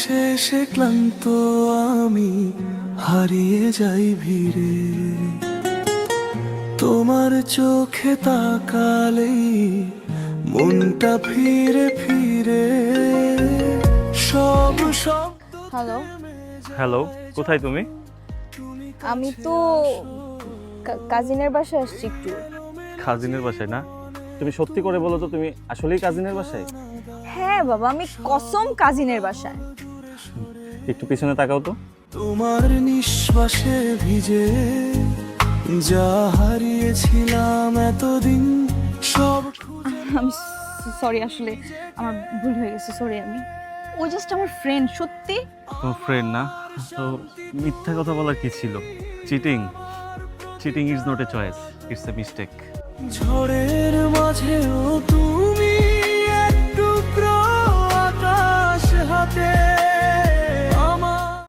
শেষে ক্লান্ত আমি হারিয়ে যাই ভিড়ে, তোমার চোখে তাকালেই মনটা ফিরে ফিরে সব শব্দ হ্যালো, হ্যালো, কোথায় তুমি? আমি তো কাজিনের বাসায় আসছি একটু। কাজিনের বাসায় না? তুমি সত্যি করে বলো তো, তুমি আসলেই কাজিনের বাসায়? হ্যাঁ বাবা, আমি কসম কাজিনের বাসায়। একটু পিছনে তাকাও তো। তোমার নিঃশ্বাসে ভিজে যা হারিয়েছিলাম এতদিন সব আমি সরি, আসলে আমার ভুল হয়ে গেছে, সরি। ও জাস্ট আমার ফ্রেন্ড, সত্যি। তোমার ফ্রেন্ড না তো মিথ্যা কথা বলার কি ছিল? Cheating cheating is not a choice, it's a mistake. ঝড়ের মাঝেও তুমি